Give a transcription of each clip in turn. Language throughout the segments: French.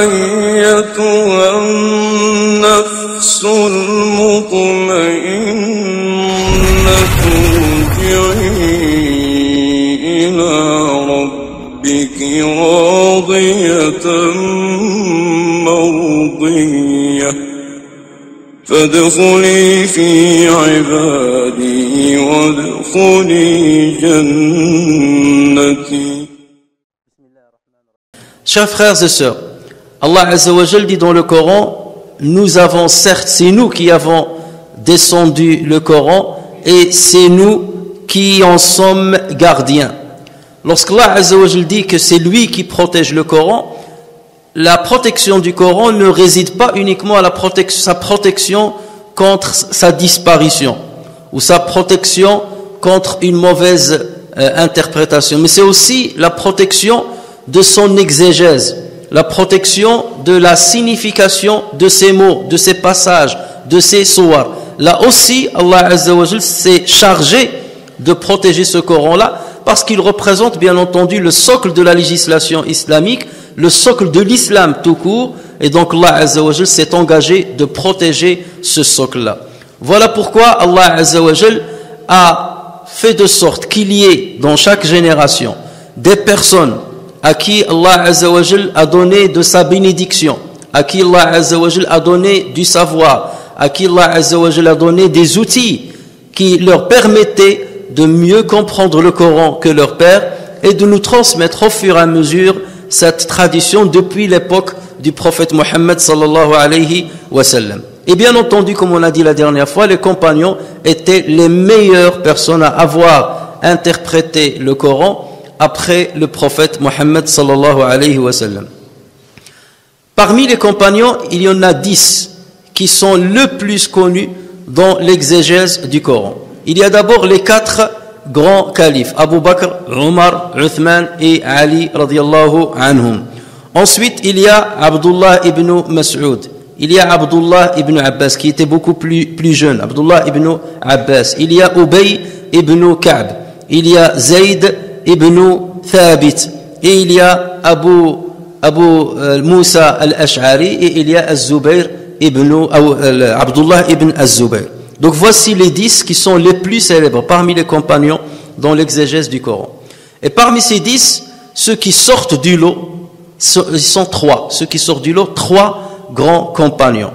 أيتها النفس المطمئنة ارجعي إلى ربك راضية مرضية فادخلي في عبادي وادخلي جنتي. Chers frères et sœurs, Allah Azza wa Jal dit dans le Coran, nous avons certes, c'est nous qui avons descendu le Coran et c'est nous qui en sommes gardiens. Lorsqu'Allah Azza wa Jal dit que c'est lui qui protège le Coran, la protection du Coran ne réside pas uniquement à sa protection contre sa disparition ou sa protection contre une mauvaise interprétation, mais c'est aussi la protection de son exégèse, la protection de la signification de ces mots, de ces passages, de ces sourates. Là aussi, Allah Azza wa Jal s'est chargé de protéger ce Coran-là parce qu'il représente bien entendu le socle de la législation islamique, le socle de l'islam tout court, et donc Allah Azza wa Jal s'est engagé de protéger ce socle-là. Voilà pourquoi Allah Azza wa Jal a fait de sorte qu'il y ait dans chaque génération des personnes à qui Allah Azza wa Jal a donné de sa bénédiction, à qui Allah Azza wa Jal a donné du savoir, à qui Allah Azza wa Jal a donné des outils qui leur permettaient de mieux comprendre le Coran que leur père et de nous transmettre au fur et à mesure cette tradition depuis l'époque du prophète Mohammed sallallahu alayhi wa sallam. Et bien entendu, comme on a dit la dernière fois, les compagnons étaient les meilleures personnes à avoir interprété le Coran après le prophète Mohammed sallallahu alayhi wa sallam. Parmi les compagnons, il y en a 10 qui sont le plus connus dans l'exégèse du Coran. Il y a d'abord les 4 grands califes, Abu Bakr, Omar, Uthman et Ali radiyallahu anhum. Ensuite, il y a Abdullah ibn Mas'ud. Il y a Abdullah ibn Abbas qui était beaucoup plus jeune, Abdullah ibn Abbas. Il y a Ubay ibn Ka'b. Il y a Zayd ibn Thabit. Et il y a Abu Musa al-Ash'ari et il y a Az-Zubayr ibn Abdullah ibn Az-Zubayr. Donc voici les 10 qui sont les plus célèbres parmi les compagnons dans l'exégèse du Coran. Et parmi ces 10, ceux qui sortent du lot, ils sont 3. Ceux qui sortent du lot, 3 grands compagnons.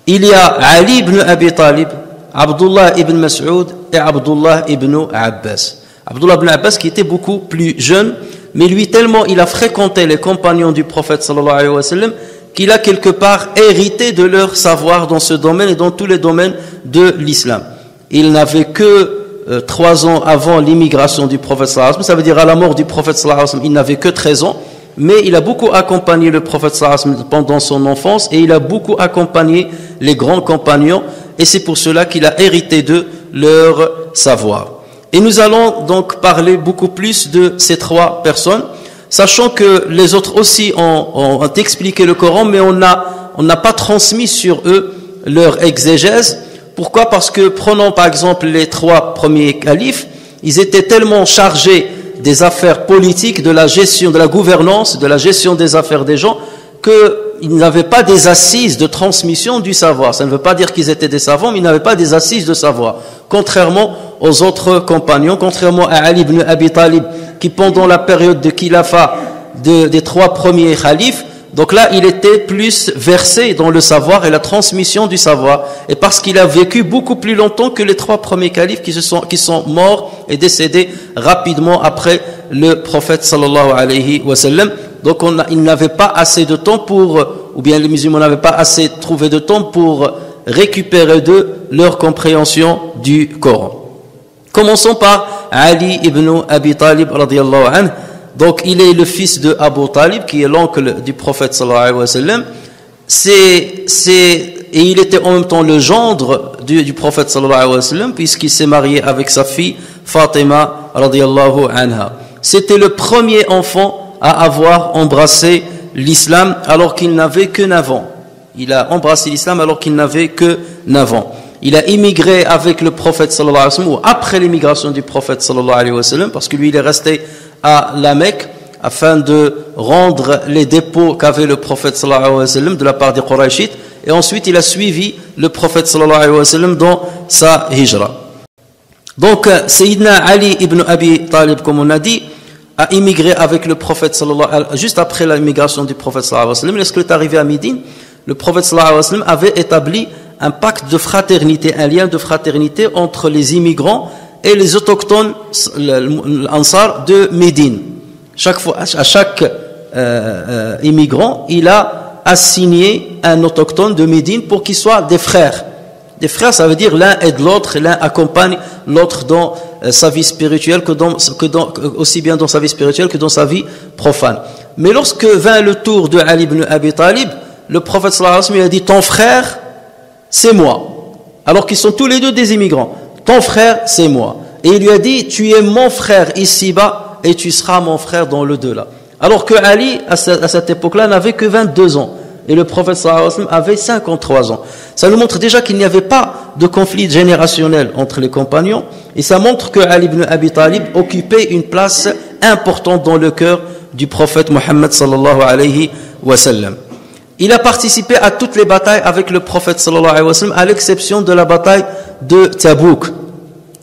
Il y a Ali ibn Abi Talib, Abdullah ibn Mas'ud et Abdullah ibn Abbas. Abdullah ibn Abbas qui était beaucoup plus jeune, mais lui tellement il a fréquenté les compagnons du prophète sallallahu alayhi wa sallam qu'il a quelque part hérité de leur savoir dans ce domaine et dans tous les domaines de l'islam. Il n'avait que 3 ans avant l'immigration du prophète sallallahu alayhi wa sallam, ça veut dire à la mort du prophète sallallahu alayhi wa sallam, il n'avait que 13 ans, mais il a beaucoup accompagné le prophète sallallahu alayhi wa sallam pendant son enfance et il a beaucoup accompagné les grands compagnons et c'est pour cela qu'il a hérité de leur savoir. Et nous allons donc parler beaucoup plus de ces 3 personnes, sachant que les autres aussi ont expliqué le Coran, mais on n'a pas transmis sur eux leur exégèse. Pourquoi? Parce que prenons par exemple les 3 premiers califes, ils étaient tellement chargés des affaires politiques, de la gestion, de la gouvernance, de la gestion des affaires des gens, qu'ils n'avaient pas des assises de transmission du savoir. Ça ne veut pas dire qu'ils étaient des savants, mais ils n'avaient pas des assises de savoir. Contrairement aux autres compagnons, contrairement à Ali ibn Abi Talib, qui pendant la période de khilafa des 3 premiers khalifes, donc là il était plus versé dans le savoir et la transmission du savoir, et parce qu'il a vécu beaucoup plus longtemps que les 3 premiers califes qui sont morts et décédés rapidement après le prophète sallallahu alayhi wa sallam. Donc il n'avait pas assez de temps ou bien les musulmans n'avaient pas assez trouvé de temps pour récupérer d'eux leur compréhension du Coran. Commençons par Ali ibn Abi Talib radiyallahu anhu. Donc il est le fils de Abu Talib qui est l'oncle du prophète sallallahu alayhi wa sallam. Et il était en même temps le gendre du prophète sallallahu alayhi wa sallam puisqu'il s'est marié avec sa fille Fatima radiyallahu anha. C'était le premier enfant à avoir embrassé l'islam alors qu'il n'avait que 9 ans. Il a embrassé l'islam alors qu'il n'avait que 9 ans. Il a immigré avec le prophète sallallahu alayhi wa sallam ou après l'immigration du prophète sallallahu alayhi wa sallam parce que lui il est resté à la Mecque afin de rendre les dépôts qu'avait le prophète sallallahu alayhi wa sallam de la part des Qurayshites, et ensuite il a suivi le prophète sallallahu alayhi wa sallam dans sa hijra. Donc Sayyidina Ali ibn Abi Talib, comme on a dit, a immigré avec le prophète sallallahu alayhi wa sallam, juste après l'immigration du prophète sallallahu alayhi wa sallam. Lorsqu'il est arrivé à Médine, le prophète sallallahu alayhi wa sallam avait établi un pacte de fraternité, un lien de fraternité entre les immigrants et les autochtones, l'Ansar de Médine. À chaque immigrant, il a assigné un autochtone de Médine pour qu'ils soient des frères. Des frères, ça veut dire l'un aide l'autre, l'un accompagne l'autre dans sa vie spirituelle, aussi bien dans sa vie spirituelle que dans sa vie profane. Mais lorsque vint le tour de Ali ibn Abi Talib, le prophète sallallahu alayhi wa sallam a dit: ton frère, c'est moi. Alors qu'ils sont tous les deux des immigrants. Ton frère, c'est moi. Et il lui a dit: tu es mon frère ici-bas et tu seras mon frère dans le delà. Alors que Ali, à cette époque-là, n'avait que 22 ans. Et le prophète sallallahu alayhi wa sallam avait 53 ans. Ça nous montre déjà qu'il n'y avait pas de conflit générationnel entre les compagnons. Et ça montre que Ali ibn Abi Talib occupait une place importante dans le cœur du prophète Mohammed sallallahu alayhi wa sallam. Il a participé à toutes les batailles avec le prophète sallallahu alayhi wa sallam, à l'exception de la bataille de Tabouk.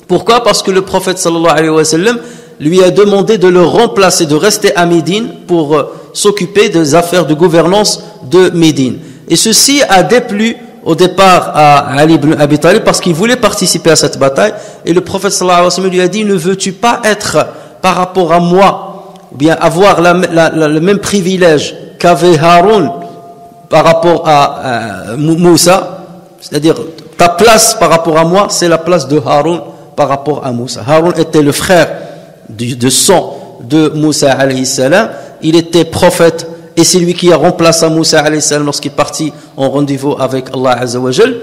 Pourquoi? Parce que le prophète sallallahu alayhi wa sallam lui a demandé de le remplacer, de rester à Médine pour s'occuper des affaires de gouvernance de Médine. Et ceci a déplu au départ à Ali ibn Abi Talib parce qu'il voulait participer à cette bataille. Et le prophète sallallahu alayhi wa sallam lui a dit: ne veux-tu pas être par rapport à moi, ou bien avoir le même privilège qu'avait Haroun par rapport à Moussa, c'est-à-dire ta place par rapport à moi, c'est la place de Haroun par rapport à Moussa. Haroun était le frère de sang de Moussa alayhi salam. Il était prophète et c'est lui qui a remplacé Moussa alayhi salam lorsqu'il est parti en rendez-vous avec Allah azza wa jal.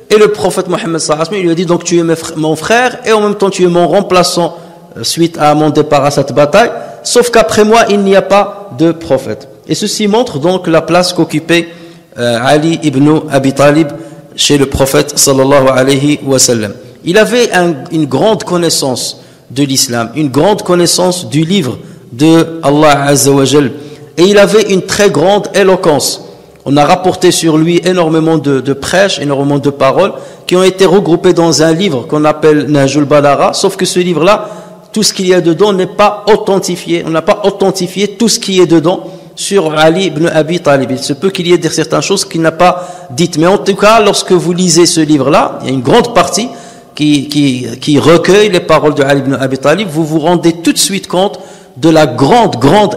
Et le prophète Mohammed sallallahu alayhi wa sallam, il lui a dit: donc tu es mon frère et en même temps tu es mon remplaçant suite à mon départ à cette bataille, sauf qu'après moi il n'y a pas de prophète. Et ceci montre donc la place qu'occupait Ali ibn Abi Talib chez le prophète sallallahu alayhi wa sallam. Il avait une grande connaissance de l'islam, une grande connaissance du livre de Allah azza wa jal, et il avait une très grande éloquence. On a rapporté sur lui énormément de prêches, énormément de paroles qui ont été regroupées dans un livre qu'on appelle Nahjul Balagha, sauf que ce livre-là, tout ce qu'il y a dedans n'est pas authentifié. On n'a pas authentifié tout ce qui est dedans sur Ali ibn Abi Talib. Il se peut qu'il y ait certaines choses qu'il n'a pas dites. Mais en tout cas, lorsque vous lisez ce livre-là, il y a une grande partie qui recueille les paroles de Ali ibn Abi Talib. Vous vous rendez tout de suite compte de la grande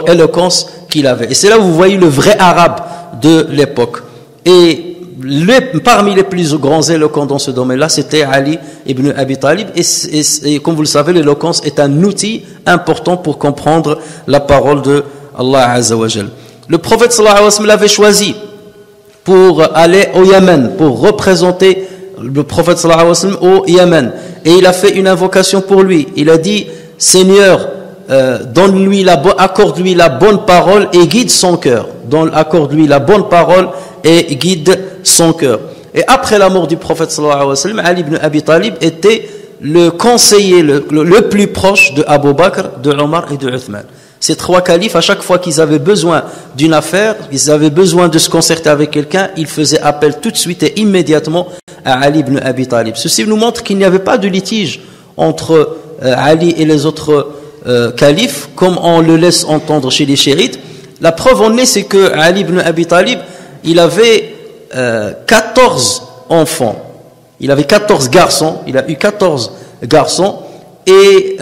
éloquence qu'il avait. Et c'est là où vous voyez le vrai arabe de l'époque. Et parmi les plus grands éloquents dans ce domaine-là, c'était Ali ibn Abi Talib. Et comme vous le savez, l'éloquence est un outil important pour comprendre la parole de Allah Azza wa Jal. Le prophète sallallahu alayhi wa sallam l'avait choisi pour aller au Yémen, pour représenter le prophète sallallahu alayhi wa sallam au Yémen. Et il a fait une invocation pour lui. Il a dit: Seigneur, accorde-lui la bonne parole et guide son cœur. Accorde-lui la bonne parole et guide son cœur. Et après la mort du prophète sallallahu alayhi wa sallam, Ali ibn Abi Talib était le conseiller le plus proche de Abu Bakr, de Omar et de Uthman. Ces trois califes, à chaque fois qu'ils avaient besoin d'une affaire, ils avaient besoin de se concerter avec quelqu'un, ils faisaient appel tout de suite et immédiatement à Ali ibn Abi Talib. Ceci nous montre qu'il n'y avait pas de litige entre Ali et les autres califes, comme on le laisse entendre chez les chiites. La preuve en est, c'est que Ali ibn Abi Talib, il avait 14 enfants. Il avait 14 garçons, il a eu 14 garçons et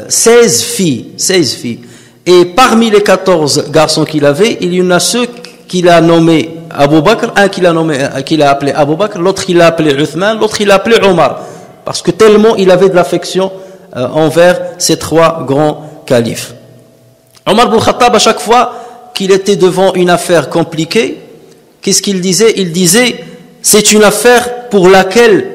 16 filles. Et parmi les 14 garçons qu'il avait, il y en a ceux qu'il a nommés Abu Bakr, un qu'il a appelé Abu Bakr, l'autre il a appelé Uthman, l'autre il a appelé Omar, parce que tellement il avait de l'affection envers ces trois grands califes. Omar ibn Khattab, à chaque fois qu'il était devant une affaire compliquée, qu'est-ce qu'il disait? Il disait: c'est une affaire pour laquelle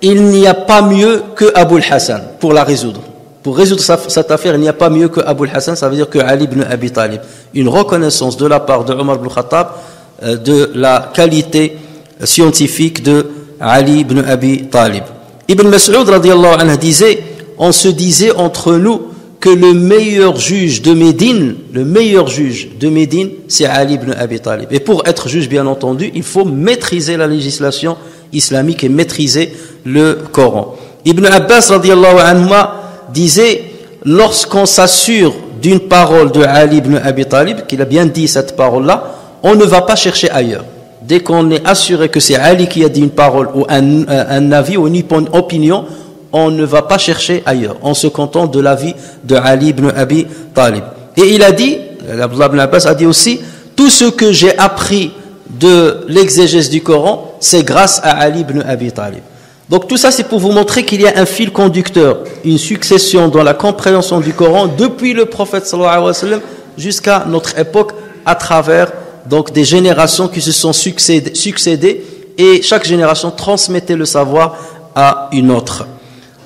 il n'y a pas mieux que Abu al-Hassan pour la résoudre. Pour résoudre cette affaire, il n'y a pas mieux que Abu al-Hassan, ça veut dire que Ali ibn Abi Talib. Une reconnaissance de la part de Omar ibn Khattab de la qualité scientifique de Ali ibn Abi Talib. Ibn Mas'ud radiyallahu anhu disait: on se disait entre nous que le meilleur juge de Médine, c'est Ali ibn Abi Talib. Et pour être juge, bien entendu, il faut maîtriser la législation islamique et maîtriser le Coran. Ibn Abbas radiyallahu anhuma disait, lorsqu'on s'assure d'une parole de Ali ibn Abi Talib, qu'il a bien dit cette parole-là, on ne va pas chercher ailleurs. Dès qu'on est assuré que c'est Ali qui a dit une parole ou un avis ou une opinion, on ne va pas chercher ailleurs. On se contente de l'avis de Ali ibn Abi Talib. Et il a dit, Abdullah ibn Abbas a dit aussi, tout ce que j'ai appris de l'exégèse du Coran, c'est grâce à Ali ibn Abi Talib. Donc tout ça, c'est pour vous montrer qu'il y a un fil conducteur, une succession dans la compréhension du Coran depuis le prophète sallallahu alayhi wa sallam jusqu'à notre époque, à travers donc des générations qui se sont succédées et chaque génération transmettait le savoir à une autre.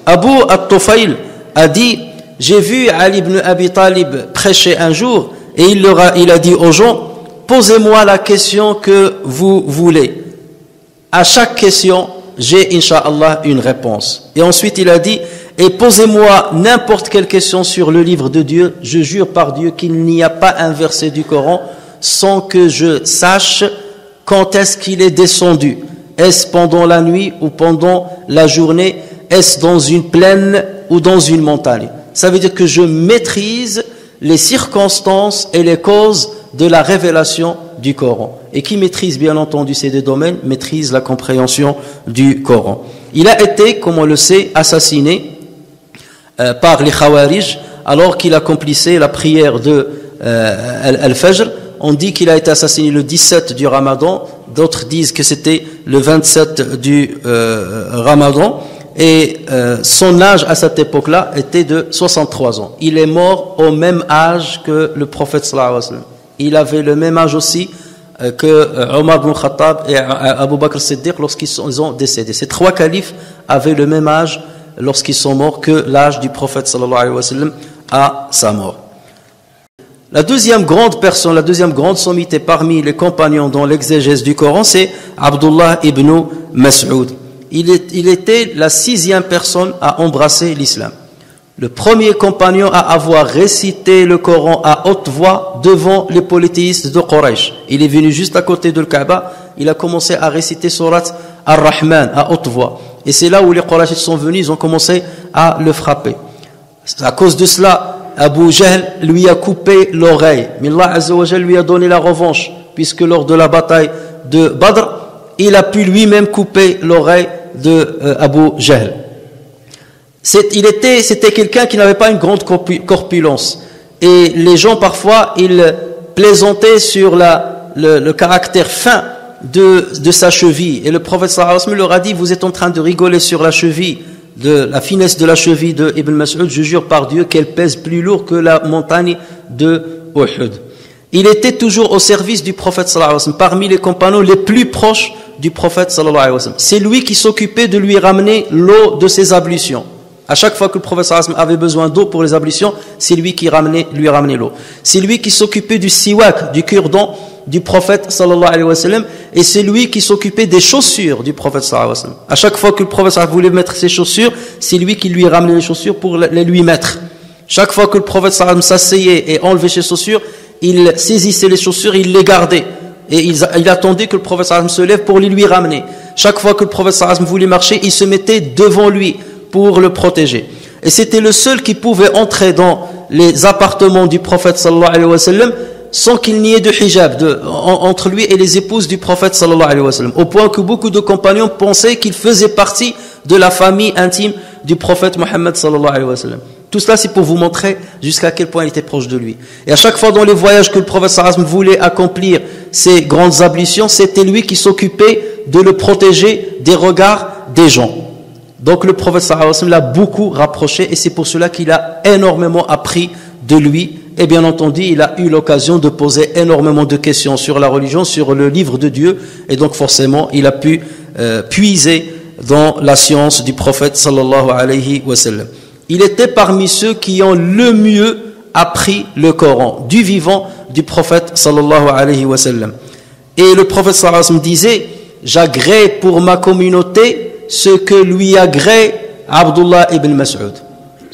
Abu al-Tufayl a dit, j'ai vu Ali ibn Abi Talib prêcher un jour et il a dit aux gens, posez-moi la question que vous voulez. À chaque question, j'ai, Inch'Allah, une réponse. Et ensuite, il a dit, et posez-moi n'importe quelle question sur le livre de Dieu, je jure par Dieu qu'il n'y a pas un verset du Coran sans que je sache quand est-ce qu'il est descendu. Est-ce pendant la nuit ou pendant la journée? Est-ce dans une plaine ou dans une montagne? Ça veut dire que je maîtrise les circonstances et les causes de la révélation du Coran. Et qui maîtrise bien entendu ces deux domaines, maîtrise la compréhension du Coran. Il a été, comme on le sait, assassiné par les Khawarij alors qu'il accomplissait la prière de Al-Fajr. On dit qu'il a été assassiné le 17 du Ramadan, d'autres disent que c'était le 27 du Ramadan. Et son âge à cette époque-là était de 63 ans. Il est mort au même âge que le prophète sallallahu alayhi wa sallam. Il avait le même âge aussi que Omar ibn Khattab et Abu Bakr Siddiq lorsqu'ils ont décédé. Ces trois califes avaient le même âge lorsqu'ils sont morts que l'âge du prophète sallallahu alayhi wa sallam à sa mort. La deuxième grande personne, la deuxième grande sommité parmi les compagnons dans l'exégèse du Coran, c'est Abdullah ibn Mas'ud. Il était la 6e personne à embrasser l'islam. Le premier compagnon à avoir récité le Coran à haute voix devant les polythéistes de Quraysh. Il est venu juste à côté de Kaaba, il a commencé à réciter surat Ar-Rahman à haute voix. Et c'est là où les Quraysh sont venus, ils ont commencé à le frapper. À cause de cela, Abu Jahl lui a coupé l'oreille. Mais Allah Azza wa Jal lui a donné la revanche, puisque lors de la bataille de Badr, il a pu lui-même couper l'oreille de Abu Jahl. C'était quelqu'un qui n'avait pas une grande corpulence. Et les gens, parfois, ils plaisantaient sur le caractère fin de sa cheville. Et le prophète sallallahu alayhi wa sallam leur a dit, vous êtes en train de rigoler sur la cheville, de la finesse de la cheville de Ibn Mas'ud, je jure par Dieu qu'elle pèse plus lourd que la montagne de Uhud. Il était toujours au service du prophète sallallahu alayhi wa sallam, parmi les compagnons les plus proches du prophète sallallahu alayhi wa sallam. C'est lui qui s'occupait de lui ramener l'eau de ses ablutions. À chaque fois que le prophète sallallahu alayhi wa sallam avait besoin d'eau pour les ablutions, c'est lui qui lui ramenait l'eau. C'est lui qui s'occupait du siwak, du cure-dent du prophète sallallahu alayhi wa sallam, et c'est lui qui s'occupait des chaussures du prophète sallallahu alayhi wa sallam. À chaque fois que le prophète sallallahu alayhi wa sallam voulait mettre ses chaussures, c'est lui qui lui ramenait les chaussures pour les lui mettre. Chaque fois que le prophète sallallahu alayhi wa sallam s'asseyait et enlevait ses chaussures, il saisissait les chaussures, il les gardait. Et il attendait que le prophète sallallahu alayhi wa sallam se lève pour les lui ramener. Chaque fois que le prophète sallallahu alayhi wa sallam voulait marcher, il se mettait devant lui pour le protéger. Et c'était le seul qui pouvait entrer dans les appartements du prophète sallallahu alayhi wa sallam sans qu'il n'y ait de hijab entre lui et les épouses du prophète sallallahu alayhi wa sallam. Au point que beaucoup de compagnons pensaient qu'il faisait partie de la famille intime du prophète Mohammed sallallahu alayhi wa sallam. Tout cela, c'est pour vous montrer jusqu'à quel point il était proche de lui. Et à chaque fois dans les voyages que le prophète sallallahu alayhi wa sallam voulait accomplir ces grandes ablutions, c'était lui qui s'occupait de le protéger des regards des gens. Donc le prophète sallallahu alayhi wa sallam l'a beaucoup rapproché et c'est pour cela qu'il a énormément appris de lui. Et bien entendu, il a eu l'occasion de poser énormément de questions sur la religion, sur le livre de Dieu. Et donc forcément, il a pu puiser dans la science du prophète sallallahu alayhi wa sallam. Il était parmi ceux qui ont le mieux appris le Coran, du vivant du prophète sallallahu alayhi wa sallam. Et le prophète sallallahu alayhi wa sallam disait, j'agrée pour ma communauté ce que lui agrée Abdullah ibn Mas'ud.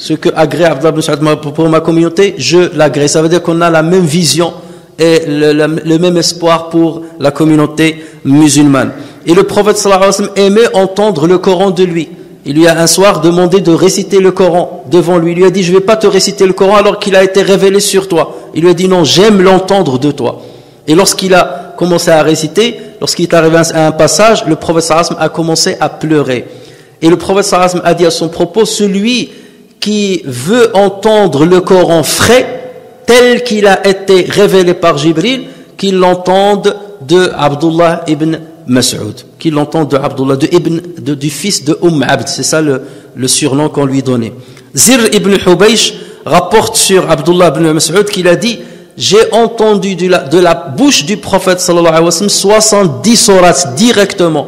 ce que agrée Abdullah ibn Mas'ud pour ma communauté, je l'agrée. Ça veut dire qu'on a la même vision et le même espoir pour la communauté musulmane. Et le prophète sallallahu alayhi wa sallam aimait entendre le Coran de lui. Il lui a un soir demandé de réciter le Coran devant lui. Il lui a dit, je ne vais pas te réciter le Coran alors qu'il a été révélé sur toi. Il lui a dit, non, j'aime l'entendre de toi. Et lorsqu'il a commencé à réciter, lorsqu'il est arrivé à un passage, le prophète sallallahu alayhi wa sallam a commencé à pleurer. Et le prophète sallallahu alayhi wa sallam a dit à son propos, celui qui veut entendre le Coran frais, tel qu'il a été révélé par Jibril, qu'il l'entende de Abdullah ibn Mas'ud, qu'il l'entende de Abdullah, du fils de Abd, c'est ça le surnom qu'on lui donnait. Zir ibn Hubaysh rapporte sur Abdullah ibn Mas'ud qu'il a dit, j'ai entendu de la bouche du prophète sallallahu alayhi wa sallam 70 sourates directement,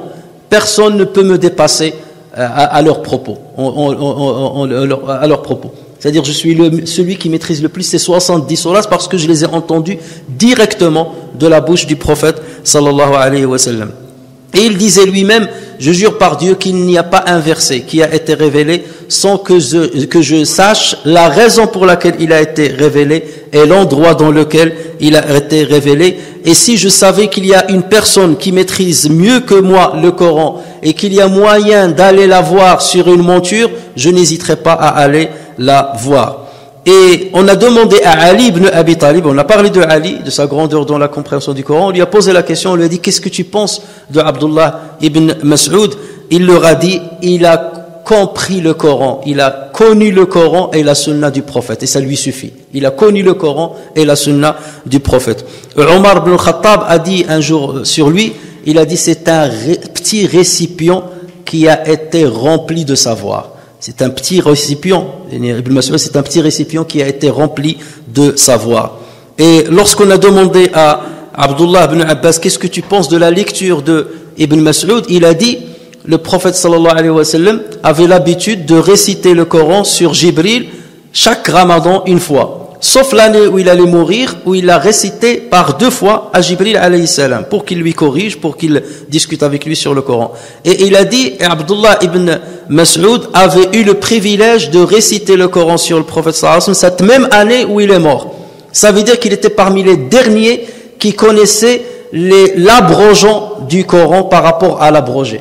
personne ne peut me dépasser à leurs propos, à leurs propos. C'est-à-dire, je suis celui qui maîtrise le plus ces 70 sourates parce que je les ai entendus directement de la bouche du prophète sallallahu alayhi wa sallam. Et il disait lui-même, je jure par Dieu qu'il n'y a pas un verset qui a été révélé sans que je sache la raison pour laquelle il a été révélé et l'endroit dans lequel il a été révélé. Et si je savais qu'il y a une personne qui maîtrise mieux que moi le Coran et qu'il y a moyen d'aller la voir sur une monture, je n'hésiterai pas à aller la voir. Et on a demandé à Ali ibn Abi Talib, on a parlé de Ali, de sa grandeur dans la compréhension du Coran, on lui a posé la question, on lui a dit, qu'est-ce que tu penses de Abdullah ibn Mas'ud? Il leur a dit, il a compris le Coran, il a connu le Coran et la sunna du prophète, et ça lui suffit. Il a connu le Coran et la sunna du prophète. Omar ibn Khattab a dit un jour sur lui, il a dit, c'est un petit récipient qui a été rempli de savoir. C'est un petit récipient, Ibn Mas'ud, c'est un petit récipient qui a été rempli de savoir. Et lorsqu'on a demandé à Abdullah ibn Abbas, qu'est-ce que tu penses de la lecture de Ibn Mas'ud, il a dit, le prophète sallallahu alayhi wa sallam avait l'habitude de réciter le Coran sur Jibril chaque Ramadan une fois. Sauf l'année où il allait mourir, où il l'a récité par 2 fois à Jibril alayhi salam, pour qu'il lui corrige, pour qu'il discute avec lui sur le Coran. Et il a dit, Abdullah ibn Mas'ud avait eu le privilège de réciter le Coran sur le prophète sallallahu alayhi wa sallam cette même année où il est mort. Ça veut dire qu'il était parmi les derniers qui connaissaient l'abrogeant du Coran par rapport à l'abrogé.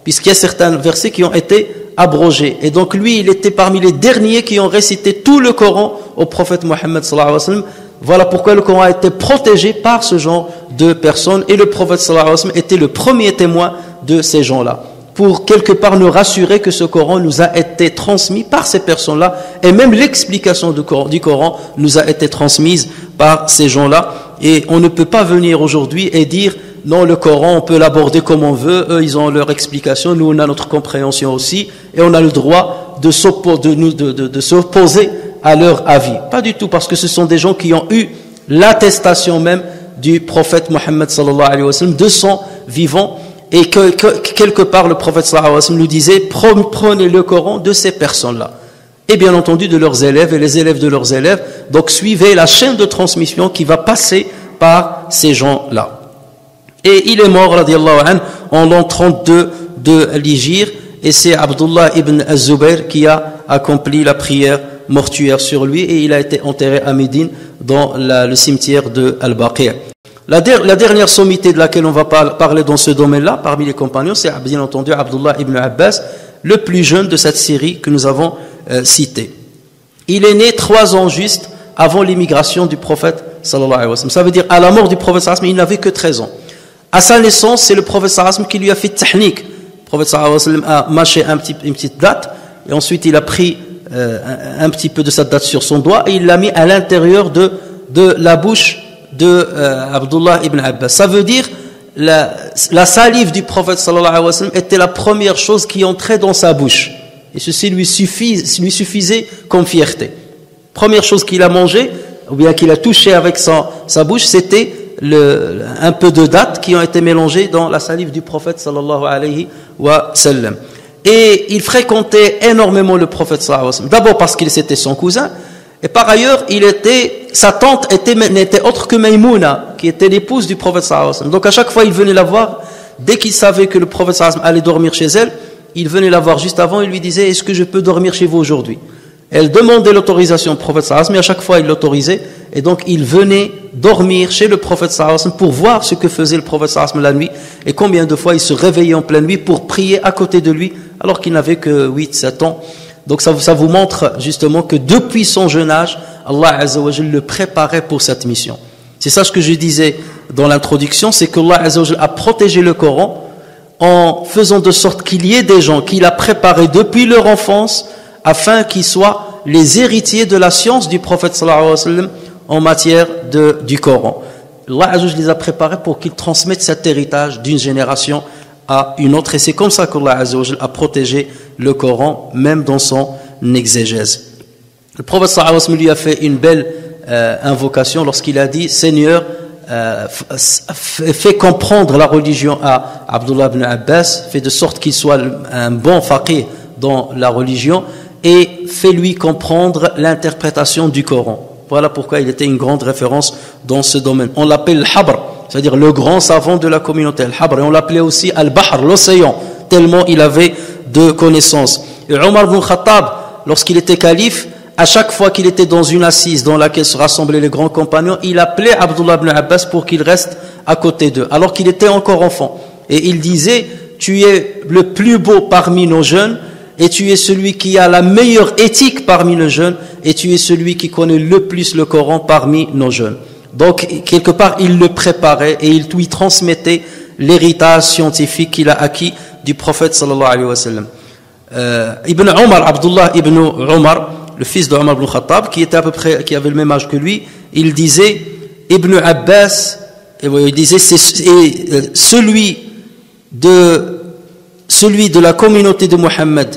Puisqu'il y a certains versets qui ont été abrogé. Et donc lui, il était parmi les derniers qui ont récité tout le Coran au prophète Mohammed sallallahu alayhi wa sallam. Voilà pourquoi le Coran a été protégé par ce genre de personnes. Et le prophète sallallahu alayhi wa sallam était le premier témoin de ces gens-là. Pour quelque part nous rassurer que ce Coran nous a été transmis par ces personnes-là. Et même l'explication du Coran nous a été transmise par ces gens-là. Et on ne peut pas venir aujourd'hui et dire non, le Coran, on peut l'aborder comme on veut, eux ils ont leur explication, nous on a notre compréhension aussi, et on a le droit de s'opposer à leur avis. Pas du tout, parce que ce sont des gens qui ont eu l'attestation même du prophète Mohammed sallallahu alayhi wa sallam, de son vivant, et que quelque part le prophète sallallahu alayhi wa sallam nous disait, prenez le Coran de ces personnes-là. Et bien entendu de leurs élèves et les élèves de leurs élèves, donc suivez la chaîne de transmission qui va passer par ces gens-là. Et il est mort, radiallahu anhu, en l'an 32 de l'Hijr, et c'est Abdullah ibn Az-Zubayr qui a accompli la prière mortuaire sur lui, et il a été enterré à Médine, dans le cimetière de Al-Baqi'. La dernière sommité de laquelle on va parler dans ce domaine-là, parmi les compagnons, c'est bien entendu Abdullah ibn Abbas, le plus jeune de cette série que nous avons citée. Il est né 3 ans juste avant l'immigration du prophète, sallallahu alayhi wa sallam. Ça veut dire, à la mort du prophète, sallallahu alayhi wa sallam, il n'avait que 13 ans. À sa naissance, c'est le prophète sallallahu alayhi wa sallam qui lui a fait tahnik. Le prophète sallallahu alayhi wa sallam a mâché une petite date, et ensuite il a pris un petit peu de cette date sur son doigt, et il l'a mis à l'intérieur de la bouche de Abdullah ibn Abbas. Ça veut dire, la salive du prophète sallallahu alayhi wa sallam était la première chose qui entrait dans sa bouche. Et ceci lui suffisait comme fierté. Première chose qu'il a mangé, ou bien qu'il a touché avec sa bouche, c'était un peu de dattes qui ont été mélangées dans la salive du prophète sallallahu alayhi wa sallam. Et il fréquentait énormément le prophète sallallahu alayhi wa sallam. D'abord parce qu'il était son cousin, et par ailleurs, sa tante n'était autre que Maïmouna, qui était l'épouse du prophète sallallahu alayhi wa sallam. Donc à chaque fois, il venait la voir, dès qu'il savait que le prophète sallallahu alayhi wa sallam allait dormir chez elle, il venait la voir juste avant, il lui disait, est-ce que je peux dormir chez vous aujourd'hui? Elle demandait l'autorisation au prophète sallallahu alayhi wa sallam, mais à chaque fois il l'autorisait, et donc il venait dormir chez le prophète sallallahu alayhi wa sallam pour voir ce que faisait le prophète sallallahu alayhi wa sallam la nuit, et combien de fois il se réveillait en pleine nuit pour prier à côté de lui, alors qu'il n'avait que 8-7 ans. Donc ça vous montre justement que depuis son jeune âge, Allah Azza wa Jalla le préparait pour cette mission. C'est ça ce que je disais dans l'introduction, c'est que Allah Azza wa Jalla a protégé le Coran en faisant de sorte qu'il y ait des gens qu'il a préparés depuis leur enfance afin qu'ils soient les héritiers de la science du prophète sallallahu alayhi wa sallam en matière du Coran. Allah Azza wa Jalla les a préparés pour qu'ils transmettent cet héritage d'une génération à une autre, et c'est comme ça qu'Allah Azza wa Jalla a protégé le Coran même dans son exégèse. Le prophète sallallahu alayhi wa sallam lui a fait une belle invocation lorsqu'il a dit: Seigneur, fais comprendre la religion à Abdullah ibn Abbas, fais de sorte qu'il soit un bon faqih dans la religion, et fais-lui comprendre l'interprétation du Coran. Voilà pourquoi il était une grande référence dans ce domaine. On l'appelle Habr, c'est-à-dire le grand savant de la communauté, Al-Habr, et on l'appelait aussi Al-Bahr, l'océan, tellement il avait de connaissances. Et Omar ibn Khattab, lorsqu'il était calife, à chaque fois qu'il était dans une assise dans laquelle se rassemblaient les grands compagnons, il appelait Abdullah ibn Abbas pour qu'il reste à côté d'eux, alors qu'il était encore enfant. Et il disait: tu es le plus beau parmi nos jeunes, et tu es celui qui a la meilleure éthique parmi nos jeunes, et tu es celui qui connaît le plus le Coran parmi nos jeunes. Donc, quelque part, il le préparait et il lui transmettait l'héritage scientifique qu'il a acquis du prophète sallallahu alayhi wa sallam. Ibn Omar, Abdullah ibn Omar, le fils de Omar ibn Khattab, qui était à peu près, qui avait le même âge que lui, il disait: Ibn Abbas, il disait, c'est celui de la communauté de Mohammed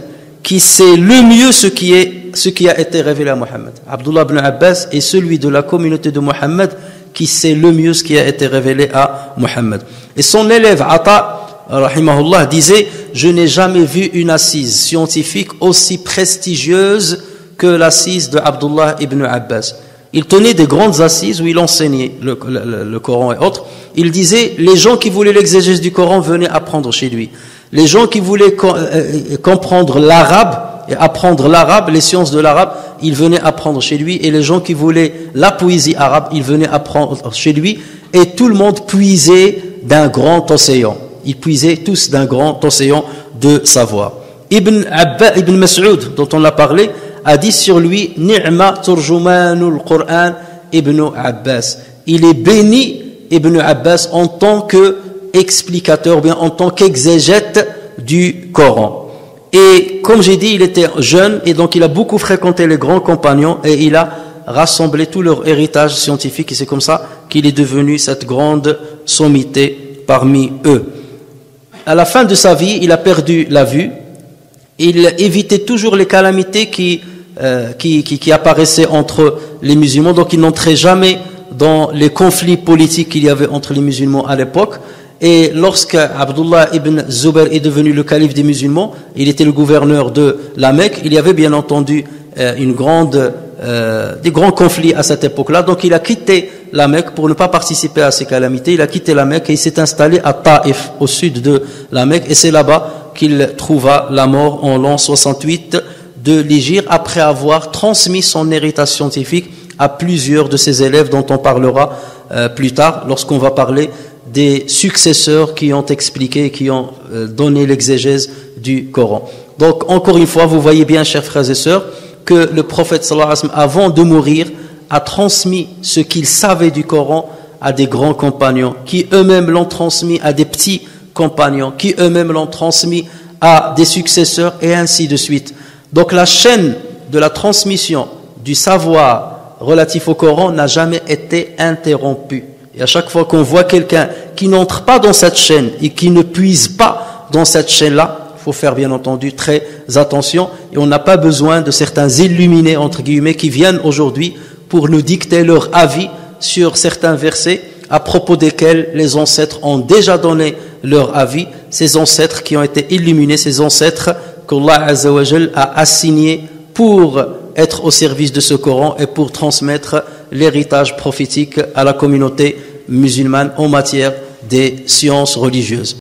qui sait le mieux ce qui a été révélé à Mohammed. Abdullah ibn Abbas est celui de la communauté de Mohammed qui sait le mieux ce qui a été révélé à Mohammed. Et son élève Ata, rahimahullah, disait: je n'ai jamais vu une assise scientifique aussi prestigieuse que l'assise de Abdullah ibn Abbas. Il tenait des grandes assises où il enseignait le Coran et autres. Il disait: les gens qui voulaient l'exégèse du Coran venaient apprendre chez lui. Les gens qui voulaient comprendre l'arabe et apprendre l'arabe, les sciences de l'arabe, ils venaient apprendre chez lui. Et les gens qui voulaient la poésie arabe, ils venaient apprendre chez lui. Et tout le monde puisait d'un grand océan. Ils puisaient tous d'un grand océan de savoir. Ibn Mas'ud, dont on a parlé, a dit sur lui: Ni'ma turjumanul Qur'an Ibn Abbas. Il est béni, Ibn Abbas, en tant que explicateur, ou bien en tant qu'exégète du Coran. Et comme j'ai dit, il était jeune, et donc il a beaucoup fréquenté les grands compagnons, et il a rassemblé tout leur héritage scientifique, et c'est comme ça qu'il est devenu cette grande sommité parmi eux. À la fin de sa vie, il a perdu la vue. Il évitait toujours les calamités qui apparaissaient entre les musulmans, donc il n'entrait jamais dans les conflits politiques qu'il y avait entre les musulmans à l'époque. Et lorsque Abdullah ibn Zubayr est devenu le calife des musulmans, il était le gouverneur de la Mecque, il y avait bien entendu des grands conflits à cette époque-là. Donc il a quitté la Mecque pour ne pas participer à ces calamités. Il a quitté la Mecque et il s'est installé à Taïf, au sud de la Mecque, et c'est là-bas qu'il trouva la mort en l'an 68 de l'Hégire, après avoir transmis son héritage scientifique à plusieurs de ses élèves, dont on parlera plus tard, lorsqu'on va parler des successeurs qui ont expliqué, qui ont donné l'exégèse du Coran. Donc, encore une fois, vous voyez bien, chers frères et sœurs, que le prophète sallallahu alayhi wa sallam, avant de mourir, a transmis ce qu'il savait du Coran à des grands compagnons, qui eux-mêmes l'ont transmis à des petits compagnons, qui eux-mêmes l'ont transmis à des successeurs, et ainsi de suite. Donc la chaîne de la transmission du savoir relatif au Coran n'a jamais été interrompue. Et à chaque fois qu'on voit quelqu'un qui n'entre pas dans cette chaîne et qui ne puise pas dans cette chaîne-là, il faut faire bien entendu très attention. Et on n'a pas besoin de certains illuminés, entre guillemets, qui viennent aujourd'hui pour nous dicter leur avis sur certains versets à propos desquels les ancêtres ont déjà donné leur avis. Ces ancêtres qui ont été illuminés, ces ancêtres qu'Allah Azza wa Jal a assignés pour être au service de ce Coran et pour transmettre l'héritage prophétique à la communauté musulmane en matière des sciences religieuses.